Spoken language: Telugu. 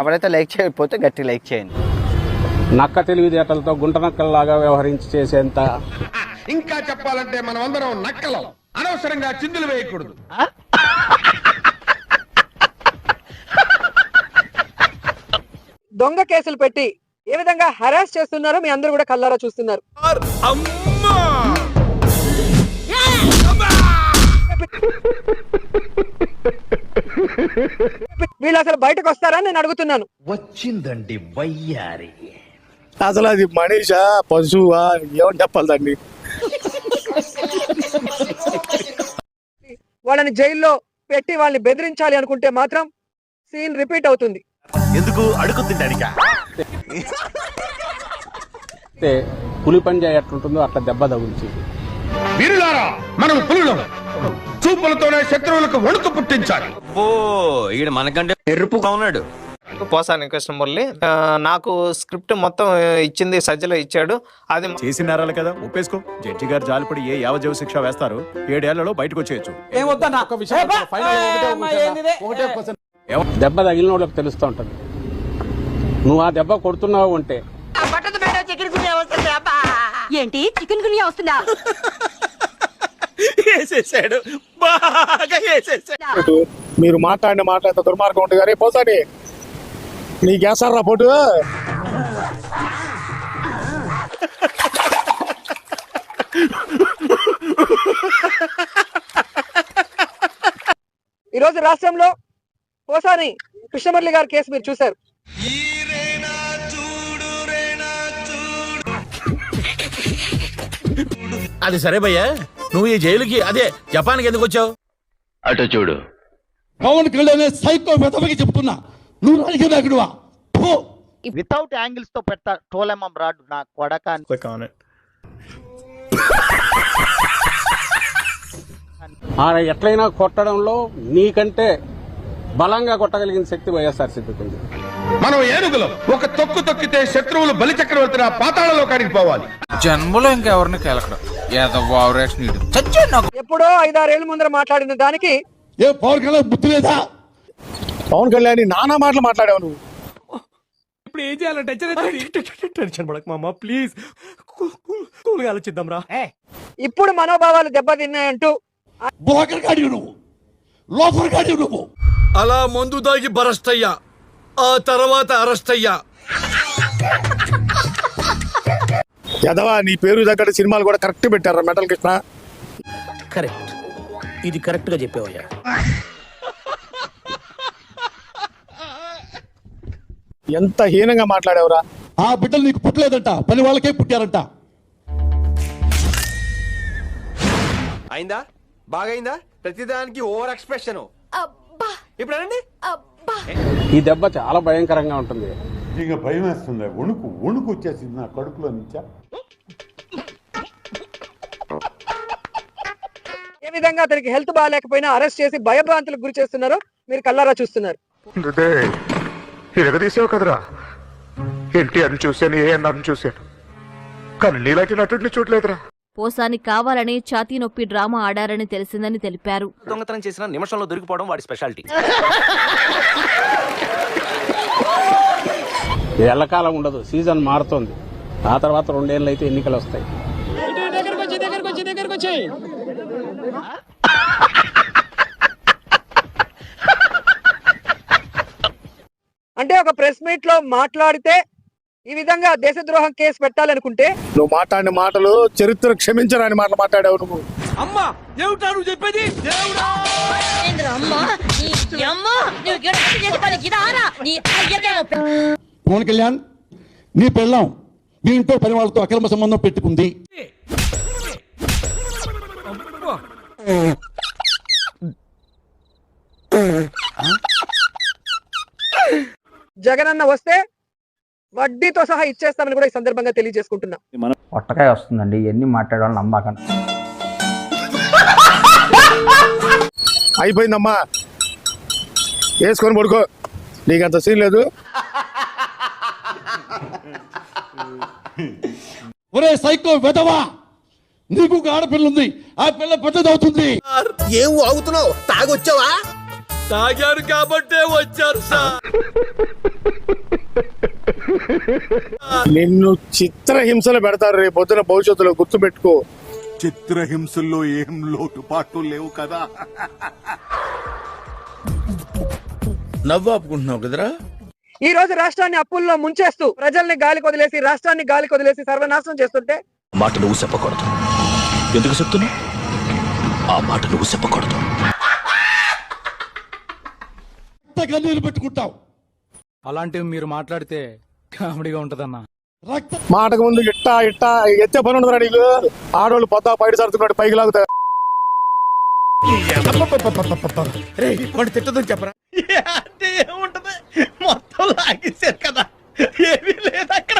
ఎవరైతే లైక్ చేయకపోతే గట్టి లైక్ చేయండి. నక్క తెలివితేటలతో గుంట నక్కల్లాగా వ్యవహరించి చేసేంత. ఇంకా చెప్పాలంటే మనం అందరం నక్కలం. అనవసరంగా చిందులు వేయకూడదు. దొంగ కేసులు పెట్టి ఏ విధంగా హరాస్ చేస్తున్నారో మీ అందరూ కూడా కళ్ళారా చూస్తున్నారు. వీళ్ళు అసలు బయటకు వస్తారా నేను అడుగుతున్నాను. వచ్చిందండి వయ్యారి. అసలు అది మనిషా పశువా ఏమని చెప్పాలి దాన్ని? వాళ్ళని జైల్లో పెట్టి వాళ్ళని బెదిరించాలి అనుకుంటే మాత్రం సీన్ రిపీట్ అవుతుంది. ఎందుకు అడుగు తింటానికా? పులి పంజా ఎట్లుంటుందో అట్లా దెబ్బ తగులుచింది. వీరులారా, మనం పులులం. చూపులతోనే శత్రువులకు వణుకు పుట్టించాలి. ఓ ఈడు మనకంటే ఎరుపుగా ఉన్నాడు. పోసాని కృష్ణమురళి నాకు స్క్రిప్ట్ మొత్తం ఇచ్చింది సజ్జలో ఇచ్చాడు. అది చేసినారాలు కదా, ఒప్పేసుకో. జడ్జి గారు జాలిపడి ఏ యావజ్జీవ శిక్ష వేస్తారు, 7 ఏళ్లలో బయటకు వచ్చేయచ్చు. దెబ్బ తగిలిన వాళ్ళకి తెలుస్తూ ఉంటది. నువ్వు ఆ దెబ్బ కొడుతున్నావు అంటే ఏంటి చికెన్ గునియా వస్తుందా? వేసేసాడు, బాగా వేసేసాడు. మీరు మాట్లాడిన దుర్మార్గం ఉంటుంది కానీ పోతాని నీకేసారా పోటు. ఈరోజు రాష్ట్రంలో పోసాని కృష్ణమురళి గారి కేసు మీరు చూశారు. అది సరే భయ్యా, నువ్వు ఈ జైలుకి అదే జపాన్కి ఎందుకు వచ్చావు? అటు చూడు. పవన్ కళ్యాణ్ సైకో వెతవకి చెప్తున్నా, నువ్వు రాజకీయ నాయకుడువా? వితౌట్ యాంగిల్స్ తో పెడతా టోలెమం రాడ్ నా కొడక. ఎట్లయినా కొట్టడంలో నీకంటే బలంగా కొట్టగలిగిన శక్తి వైఎస్ఆర్సీపీకి ఉంది. మనం ఏనుగులం. ఒక తొక్కు తొక్కితే శత్రువులు బలిచక్రవర్తి పాతాళలోకానికి పోవాలి. జన్మలో ఇంకెవరిని కేలకడం ఎప్పుడో 5-6 ఏళ్ల ముందర మాట్లాడిన దానికి ఏ పవన్ కళ్యాణ్ బుద్ధి లేదా? పవన్ కళ్యాణ్ నానా మాటలు మాట్లాడావు నువ్వు. ఇప్పుడు ఏం చేయాలంటే టెన్షన్ పడక మామ, ప్లీజ్ కూల్గా ఆలోచిద్దాం రా. ఇప్పుడు మనోభావాలు దెబ్బతిన్నాయంటూ బ్రోకర్ గాడి నువ్వు, లోఫర్ గాడి నువ్వు. అలా మందు దాగి బరస్ట్ అయ్యా, ఆ తర్వాత అరెస్ట్ అయ్యా. యదవా, నీ పేరు దగ్గర సినిమాలు కూడా కరెక్ట్ పెట్టారా మెటల్ కృష్ణ? కరెక్ట్, ఇది కరెక్ట్ గా చెప్పావయ్యా. ఎంత హీనంగా మాట్లాడేవరా. ఆ బిడ్డలు నీకు పుట్టలేదంట, పని వాళ్ళకే పుట్టారంట. అయిందా? బాగైందా? ప్రతిదానికి ఓవర్ ఎక్స్ప్రెషన్. ఇప్పుడు అనండి. ఈ దెబ్బ చాలా భయంకరంగా ఉంటుంది. ఇక భయం వేస్తుంది, వణుకు వచ్చేసింది నా కడుపులో నుంచా. ఏ విధంగా అతనికి హెల్త్ బాగాలేకపోయినా అరెస్ట్ చేసి భయభ్రాంతులకు గురి చేస్తున్నారో మీరు కళ్ళారా చూస్తున్నారు. తీసావు కదరా, ఎన్టీఆర్ చూశాను, ఏఎన్ఆర్ చూశాను, కానీ నీలాంటి నటుడిని చూడలేదురా. పోసాని కావాలని ఛాతీ నొప్పి డ్రామా ఆడారని తెలిసిందని తెలిపారు. దొంగతనం చేసిన నిమిషంలో దొరికిపోవడం వాడి స్పెషాలిటీ. ఎల్లకాలం ఉండదు, సీజన్ మారుతుంది. ఆ తర్వాత 2 ఏళ్ళు అయితే ఎన్నికలు వస్తాయి. అంటే ఒక ప్రెస్ మీట్ లో మాట్లాడితే ఈ విధంగా దేశద్రోహం కేసు పెట్టాలనుకుంటే నువ్వు మాట్లాడిన మాటలు చరిత్ర క్షమించరాని మాటలు మాట్లాడావు నువ్వు. అమ్మా ఏమిటా నువ్వు చెప్పేది? పవన్ కళ్యాణ్, నీ పెళ్ళాం మీ ఇంట్లో పని వాళ్ళతో అక్రమ సంబంధం పెట్టుకుంది. జగనన్న వస్తే వడ్డీతో సహా ఇచ్చేస్తామని కూడా ఈ సందర్భంగా తెలియజేసుకుంటున్నా. పొట్టకాయ వస్తుందండి, ఎన్ని మాట్లాడాలని నమ్మకం. అయిపోయిందమ్మా, వేసుకొని పడుకో, నీకంత సీన్ లేదు. ఒరే సైకో వెధవా, నీకు ఆడపిల్ల ఉంది, ఆ పిల్ల పెద్దదవుతుంది. ఏం అవుతున్నావు? తాగొచ్చావా? తాగారు కాబట్టే వచ్చారు సార్. నిన్ను చిత్రహింసలు పెడతారు రేపు పొద్దున భవిష్యత్తులో గుర్తు పెట్టుకో. చిత్రహింసల్లో ఏం లోటుపాట్లు లేవు కదా. నవ్వు ఆపుకుంటున్నావు కదరా. ఈ రోజు రాష్ట్రాన్ని అప్పుల్లో ముంచేస్తూ ప్రజల్ని గాలి కొదిలేసి రాష్ట్రాన్ని గాలి కొదిలేసి సర్వనాశనం చేస్తుంటే మాట నువ్వు చెప్పకూడదు. ఎందుకు చెప్తున్నా? ఆ మాట నువ్వు చెప్పకూడదు. కన్నీరు పెట్టుకుంటావు. అలాంటివి మీరు మాట్లాడితే కామెడీగా ఉంటదన్నా. మాటకు ముందు ఇట్టా ఎత్తే పని ఉండదురా నీకు. ఆడవాళ్ళు పొద్దా బయట సరుతున్నాడు పైకి లాగుతారు. రే వాడు తిట్టదని చెప్పరా. అంటే ఏముంటది, మొత్తం లాగేశారు కదా, ఏమీ లేదు అక్కడ.